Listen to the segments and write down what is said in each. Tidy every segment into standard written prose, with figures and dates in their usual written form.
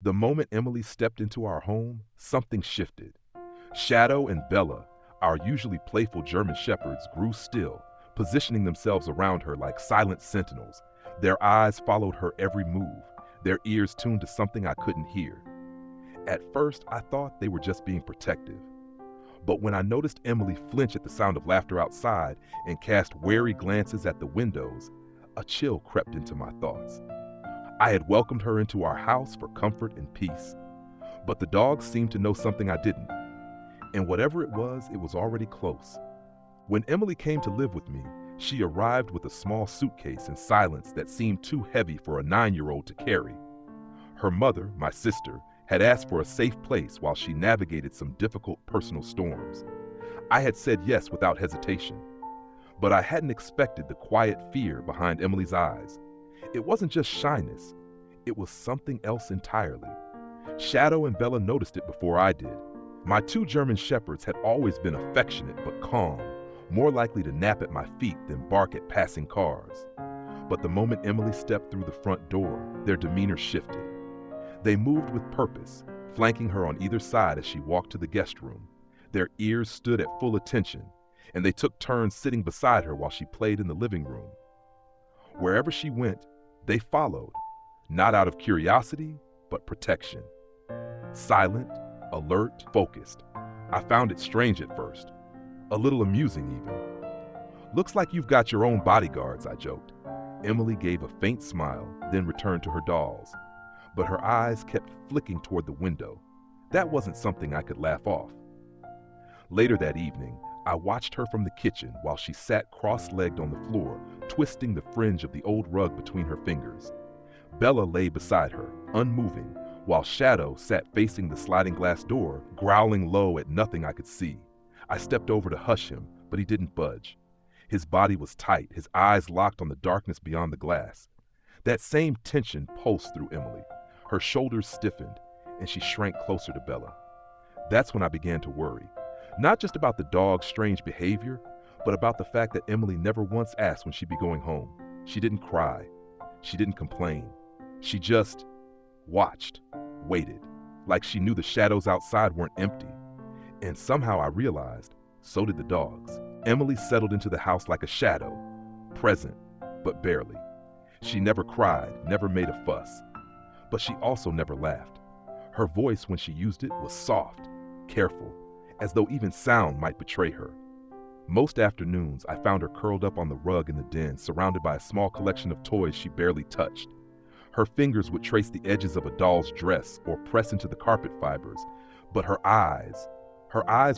The moment Emily stepped into our home, something shifted. Shadow and Bella, our usually playful German shepherds, grew still, positioning themselves around her like silent sentinels. Their eyes followed her every move, their ears tuned to something I couldn't hear. At first, I thought they were just being protective. But when I noticed Emily flinch at the sound of laughter outside and cast wary glances at the windows, a chill crept into my thoughts. I had welcomed her into our house for comfort and peace. But the dogs seemed to know something I didn't. And whatever it was already close. When Emily came to live with me, she arrived with a small suitcase and silence that seemed too heavy for a 9-year-old to carry. Her mother, my sister, had asked for a safe place while she navigated some difficult personal storms. I had said yes without hesitation. But I hadn't expected the quiet fear behind Emily's eyes. It wasn't just shyness, it was something else entirely. Shadow and Bella noticed it before I did. My 2 German shepherds had always been affectionate but calm, more likely to nap at my feet than bark at passing cars. But the moment Emily stepped through the front door, their demeanor shifted. They moved with purpose, flanking her on either side as she walked to the guest room. Their ears stood at full attention, and they took turns sitting beside her while she played in the living room. Wherever she went, they followed, not out of curiosity, but protection. Silent, alert, focused. I found it strange at first, a little amusing even. "Looks like you've got your own bodyguards," I joked. Emily gave a faint smile, then returned to her dolls. But her eyes kept flicking toward the window. That wasn't something I could laugh off. Later that evening, I watched her from the kitchen while she sat cross-legged on the floor, twisting the fringe of the old rug between her fingers. Bella lay beside her, unmoving, while Shadow sat facing the sliding glass door, growling low at nothing I could see. I stepped over to hush him, but he didn't budge. His body was tight, his eyes locked on the darkness beyond the glass. That same tension pulsed through Emily. Her shoulders stiffened, and she shrank closer to Bella. That's when I began to worry. Not just about the dog's strange behavior, but about the fact that Emily never once asked when she'd be going home. She didn't cry. She didn't complain. She just watched, waited, like she knew the shadows outside weren't empty. And somehow I realized, so did the dogs. Emily settled into the house like a shadow, present, but barely. She never cried, never made a fuss. But she also never laughed. Her voice, when she used it, was soft, careful, as though even sound might betray her. Most afternoons, I found her curled up on the rug in the den, surrounded by a small collection of toys she barely touched. Her fingers would trace the edges of a doll's dress or press into the carpet fibers, but her eyes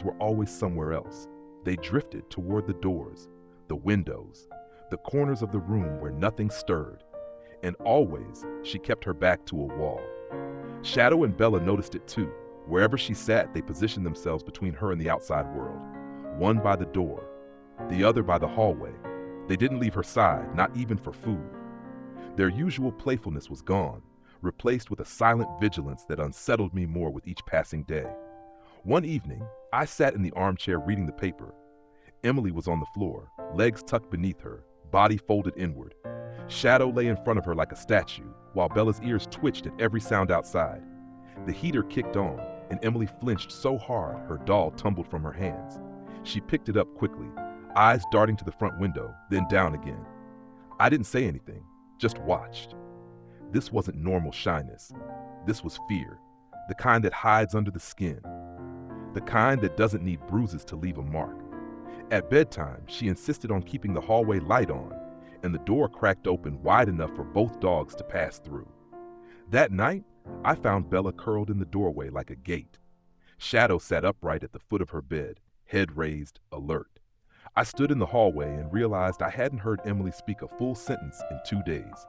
were always somewhere else. They drifted toward the doors, the windows, the corners of the room where nothing stirred. And always, she kept her back to a wall. Shadow and Bella noticed it too. Wherever she sat, they positioned themselves between her and the outside world. One by the door, the other by the hallway. They didn't leave her side, not even for food. Their usual playfulness was gone, replaced with a silent vigilance that unsettled me more with each passing day. One evening, I sat in the armchair reading the paper. Emily was on the floor, legs tucked beneath her, body folded inward. Shadow lay in front of her like a statue, while Bella's ears twitched at every sound outside. The heater kicked on, and Emily flinched so hard her doll tumbled from her hands. She picked it up quickly, eyes darting to the front window, then down again. I didn't say anything, just watched. This wasn't normal shyness. This was fear, the kind that hides under the skin, the kind that doesn't need bruises to leave a mark. At bedtime, she insisted on keeping the hallway light on, and the door cracked open wide enough for both dogs to pass through. That night, I found Bella curled in the doorway like a gate. Shadow sat upright at the foot of her bed, head raised, alert. I stood in the hallway and realized I hadn't heard Emily speak a full sentence in 2 days.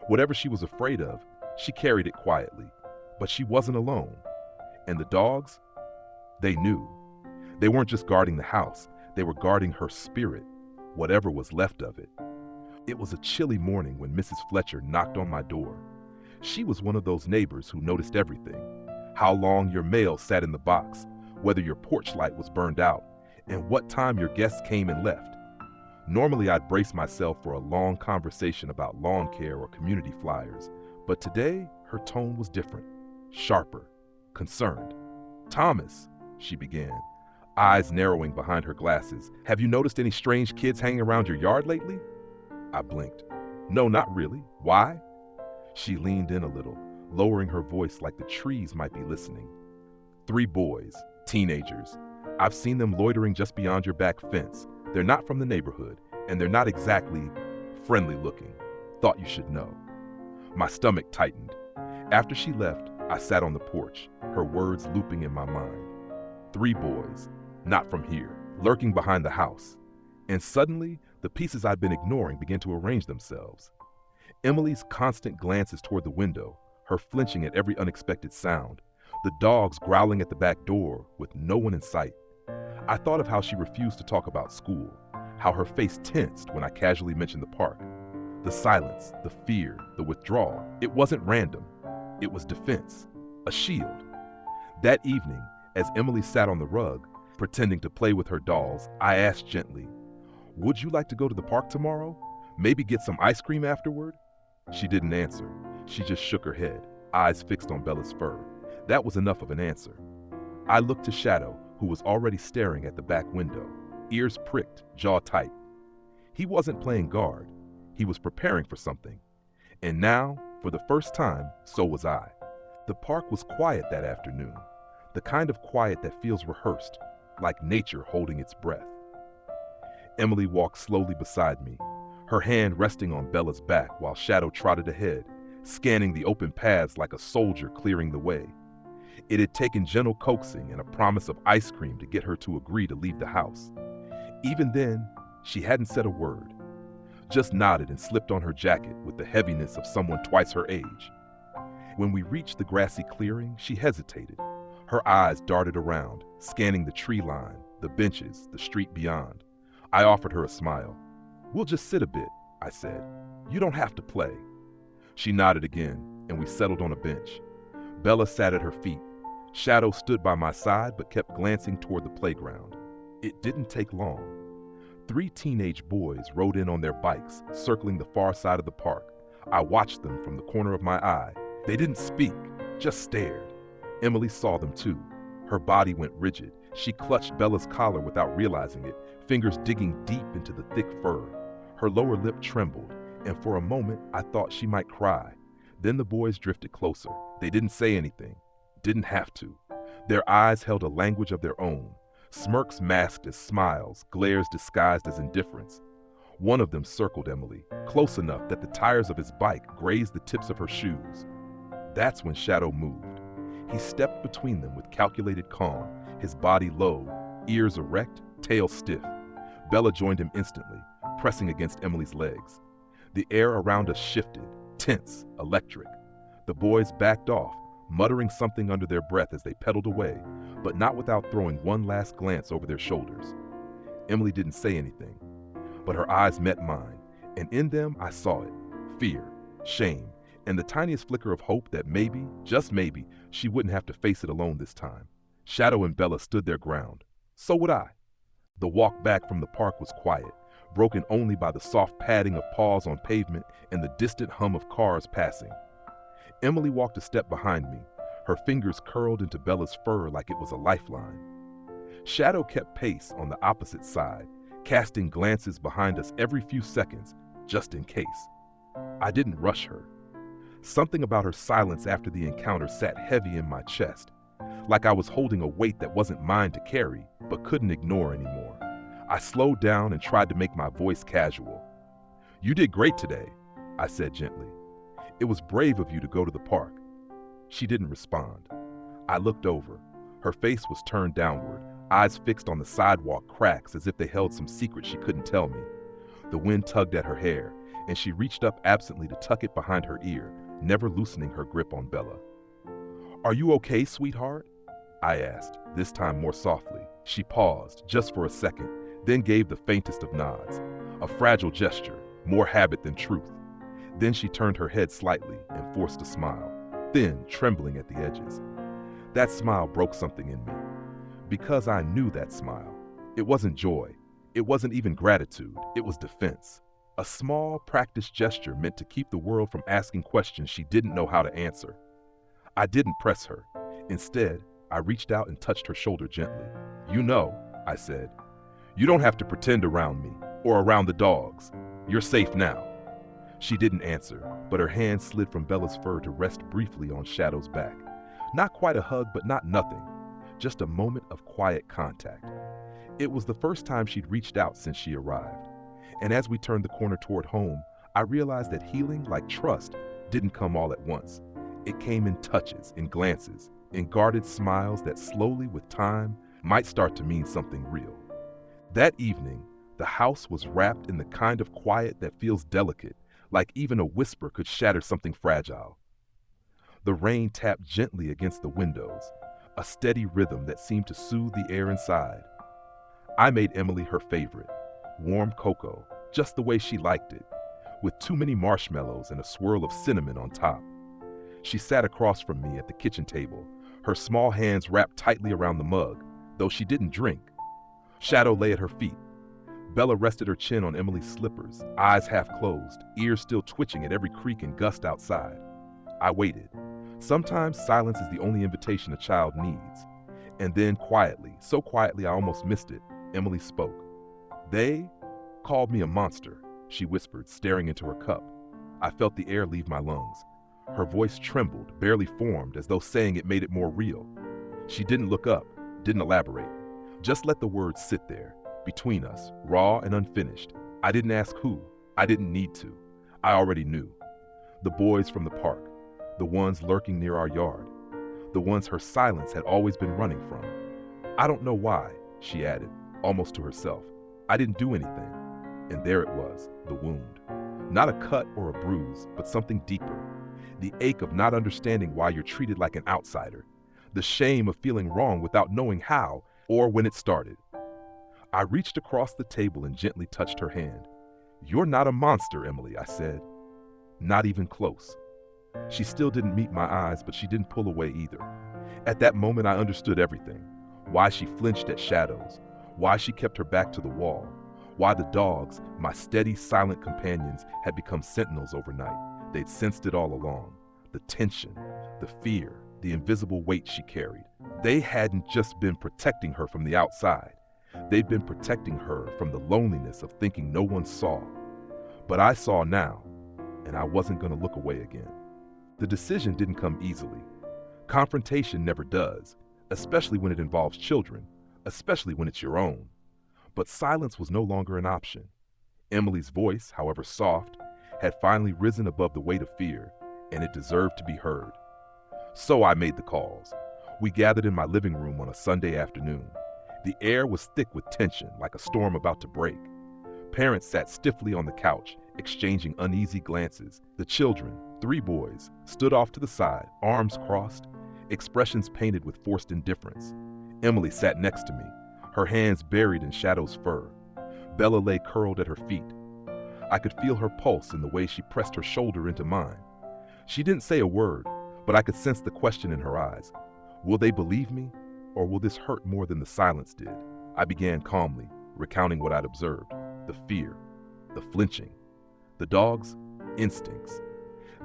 Whatever she was afraid of, she carried it quietly. But she wasn't alone. And the dogs, they knew. They weren't just guarding the house, they were guarding her spirit, whatever was left of it. It was a chilly morning when Mrs. Fletcher knocked on my door. She was one of those neighbors who noticed everything. How long your mail sat in the box, whether your porch light was burned out, and what time your guests came and left. Normally I'd brace myself for a long conversation about lawn care or community flyers, but today her tone was different. sharper, concerned. "Thomas," she began, eyes narrowing behind her glasses, "have you noticed any strange kids hanging around your yard lately?" I blinked. "No, not really. Why?" She leaned in a little, lowering her voice like the trees might be listening. "3 boys, teenagers. I've seen them loitering just beyond your back fence. They're not from the neighborhood, and they're not exactly friendly looking. Thought you should know." My stomach tightened. After she left, I sat on the porch, her words looping in my mind. 3 boys, not from here, lurking behind the house. And suddenly, the pieces I'd been ignoring began to arrange themselves. Emily's constant glances toward the window, her flinching at every unexpected sound, the dogs growling at the back door with no one in sight. I thought of how she refused to talk about school, how her face tensed when I casually mentioned the park. The silence, the fear, the withdrawal. It wasn't random. It was defense, a shield. That evening, as Emily sat on the rug, pretending to play with her dolls, I asked gently, "Would you like to go to the park tomorrow? Maybe get some ice cream afterward?" She didn't answer. She just shook her head, eyes fixed on Bella's fur. That was enough of an answer. I looked to Shadow, who was already staring at the back window, ears pricked, jaw tight. He wasn't playing guard. He was preparing for something. And now, for the first time, so was I. The park was quiet that afternoon, the kind of quiet that feels rehearsed, like nature holding its breath. Emily walked slowly beside me, her hand resting on Bella's back while Shadow trotted ahead, scanning the open paths like a soldier clearing the way. It had taken gentle coaxing and a promise of ice cream to get her to agree to leave the house. Even then, she hadn't said a word, just nodded and slipped on her jacket with the heaviness of someone twice her age. When we reached the grassy clearing, she hesitated. Her eyes darted around, scanning the tree line, the benches, the street beyond. I offered her a smile. "We'll just sit a bit," I said. "You don't have to play." She nodded again, and we settled on a bench. Bella sat at her feet. Shadow stood by my side but kept glancing toward the playground. It didn't take long. 3 teenage boys rode in on their bikes, circling the far side of the park. I watched them from the corner of my eye. They didn't speak, just stared. Emily saw them too. Her body went rigid. She clutched Bella's collar without realizing it, fingers digging deep into the thick fur. Her lower lip trembled, and for a moment I thought she might cry. Then the boys drifted closer. They didn't say anything, didn't have to. Their eyes held a language of their own, smirks masked as smiles, glares disguised as indifference. One of them circled Emily, close enough that the tires of his bike grazed the tips of her shoes. That's when Shadow moved. He stepped between them with calculated calm, his body low, ears erect, tail stiff. Bella joined him instantly, pressing against Emily's legs. The air around us shifted, tense, electric. The boys backed off, muttering something under their breath as they pedaled away, but not without throwing one last glance over their shoulders. Emily didn't say anything, but her eyes met mine, and in them I saw it, fear, shame, and the tiniest flicker of hope that maybe, just maybe, she wouldn't have to face it alone this time. Shadow and Bella stood their ground. So would I. The walk back from the park was quiet, broken only by the soft padding of paws on pavement and the distant hum of cars passing. Emily walked a step behind me, her fingers curled into Bella's fur like it was a lifeline. Shadow kept pace on the opposite side, casting glances behind us every few seconds, just in case. I didn't rush her. Something about her silence after the encounter sat heavy in my chest, like I was holding a weight that wasn't mine to carry, but couldn't ignore anymore. I slowed down and tried to make my voice casual. "You did great today," I said gently. "It was brave of you to go to the park." She didn't respond. I looked over. Her face was turned downward, eyes fixed on the sidewalk cracks as if they held some secret she couldn't tell me. The wind tugged at her hair, and she reached up absently to tuck it behind her ear, never loosening her grip on Bella. "Are you okay, sweetheart?" I asked, this time more softly. She paused, just for a second, then gave the faintest of nods, a fragile gesture, more habit than truth. Then she turned her head slightly and forced a smile, thin, trembling at the edges. That smile broke something in me, because I knew that smile. It wasn't joy. It wasn't even gratitude. It was defense. A small, practiced gesture meant to keep the world from asking questions she didn't know how to answer. I didn't press her. Instead, I reached out and touched her shoulder gently. "You know," I said, "you don't have to pretend around me or around the dogs. You're safe now." She didn't answer, but her hand slid from Bella's fur to rest briefly on Shadow's back. Not quite a hug, but not nothing. Just a moment of quiet contact. It was the first time she'd reached out since she arrived. And as we turned the corner toward home, I realized that healing, like trust, didn't come all at once. It came in touches, in glances, in guarded smiles that slowly, with time, might start to mean something real. That evening, the house was wrapped in the kind of quiet that feels delicate, like even a whisper could shatter something fragile. The rain tapped gently against the windows, a steady rhythm that seemed to soothe the air inside. I made Emily her favorite, warm cocoa, just the way she liked it, with too many marshmallows and a swirl of cinnamon on top. She sat across from me at the kitchen table, her small hands wrapped tightly around the mug, though she didn't drink. Shadow lay at her feet. Bella rested her chin on Emily's slippers, eyes half closed, ears still twitching at every creak and gust outside. I waited. Sometimes silence is the only invitation a child needs. And then quietly, so quietly I almost missed it, Emily spoke. "They called me a monster," she whispered, staring into her cup. I felt the air leave my lungs. Her voice trembled, barely formed, as though saying it made it more real. She didn't look up, didn't elaborate. Just let the words sit there, between us, raw and unfinished. I didn't ask who. I didn't need to. I already knew. The boys from the park, the ones lurking near our yard, the ones her silence had always been running from. "I don't know why," she added, almost to herself. "I didn't do anything." And there it was, the wound. Not a cut or a bruise, but something deeper. The ache of not understanding why you're treated like an outsider. The shame of feeling wrong without knowing how or when it started. I reached across the table and gently touched her hand. "You're not a monster, Emily," I said. Not even close. She still didn't meet my eyes, but she didn't pull away either. At that moment, I understood everything. Why she flinched at shadows. Why she kept her back to the wall. Why the dogs, my steady, silent companions, had become sentinels overnight. They'd sensed it all along. The tension, the fear, the invisible weight she carried. They hadn't just been protecting her from the outside. They'd been protecting her from the loneliness of thinking no one saw. But I saw now, and I wasn't going to look away again. The decision didn't come easily. Confrontation never does, especially when it involves children, especially when it's your own. But silence was no longer an option. Emily's voice, however soft, had finally risen above the weight of fear, and it deserved to be heard. So I made the calls. We gathered in my living room on a Sunday afternoon. The air was thick with tension, like a storm about to break. Parents sat stiffly on the couch, exchanging uneasy glances. The children, 3 boys, stood off to the side, arms crossed, expressions painted with forced indifference. Emily sat next to me, her hands buried in Shadow's fur. Bella lay curled at her feet. I could feel her pulse in the way she pressed her shoulder into mine. She didn't say a word, but I could sense the question in her eyes. Will they believe me, or will this hurt more than the silence did? I began calmly, recounting what I'd observed. The fear, the flinching, the dog's instincts.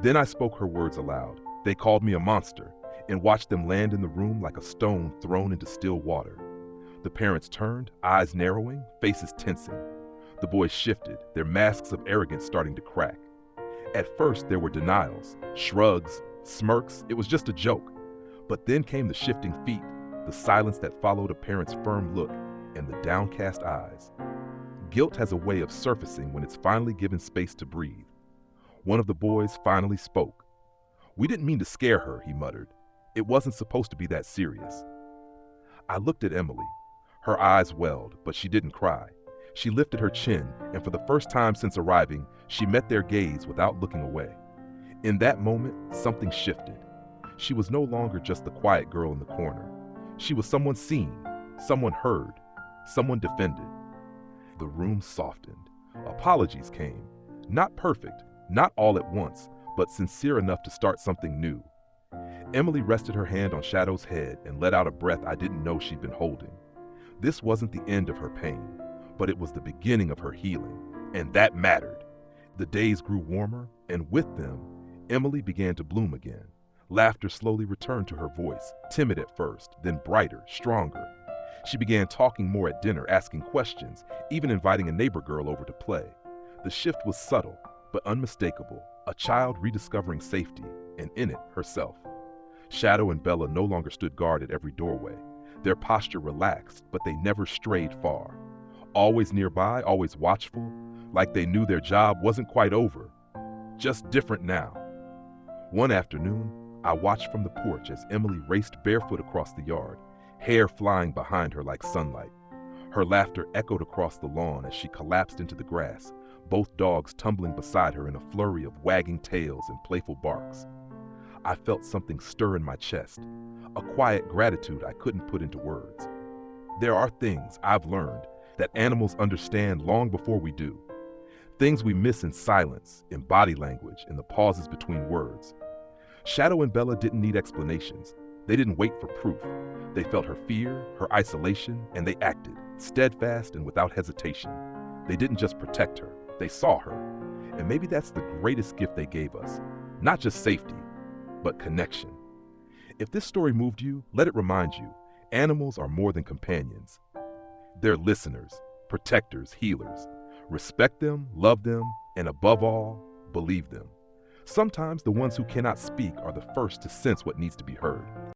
Then I spoke her words aloud. They called me a monster, and watched them land in the room like a stone thrown into still water. The parents turned, eyes narrowing, faces tensing. The boys shifted, their masks of arrogance starting to crack. At first, there were denials, shrugs, smirks. It was just a joke. But then came the shifting feet, the silence that followed a parent's firm look, and the downcast eyes. Guilt has a way of surfacing when it's finally given space to breathe. One of the boys finally spoke. "We didn't mean to scare her," he muttered. "It wasn't supposed to be that serious." I looked at Emily. Her eyes welled, but she didn't cry. She lifted her chin, and for the first time since arriving, she met their gaze without looking away. In that moment, something shifted. She was no longer just the quiet girl in the corner. She was someone seen, someone heard, someone defended. The room softened. Apologies came. Not perfect, not all at once, but sincere enough to start something new. Emily rested her hand on Shadow's head and let out a breath I didn't know she'd been holding. This wasn't the end of her pain, but it was the beginning of her healing, and that mattered. The days grew warmer, and with them, Emily began to bloom again, Laughter slowly returned to her voice, timid at first, then brighter, stronger. She began talking more at dinner, asking questions, even inviting a neighbor girl over to play. The shift was subtle, but unmistakable, a child rediscovering safety, and in it, herself. Shadow and Bella no longer stood guard at every doorway. Their posture relaxed, but they never strayed far. Always nearby, always watchful, like they knew their job wasn't quite over, just different now. One afternoon, I watched from the porch as Emily raced barefoot across the yard, hair flying behind her like sunlight. Her laughter echoed across the lawn as she collapsed into the grass, both dogs tumbling beside her in a flurry of wagging tails and playful barks. I felt something stir in my chest, a quiet gratitude I couldn't put into words. There are things I've learned that animals understand long before we do. Things we miss in silence, in body language, in the pauses between words. Shadow and Bella didn't need explanations. They didn't wait for proof. They felt her fear, her isolation, and they acted, steadfast and without hesitation. They didn't just protect her, they saw her. And maybe that's the greatest gift they gave us. Not just safety, but connection. If this story moved you, let it remind you, animals are more than companions. They're listeners, protectors, healers. Respect them, love them, and above all, believe them. Sometimes the ones who cannot speak are the first to sense what needs to be heard.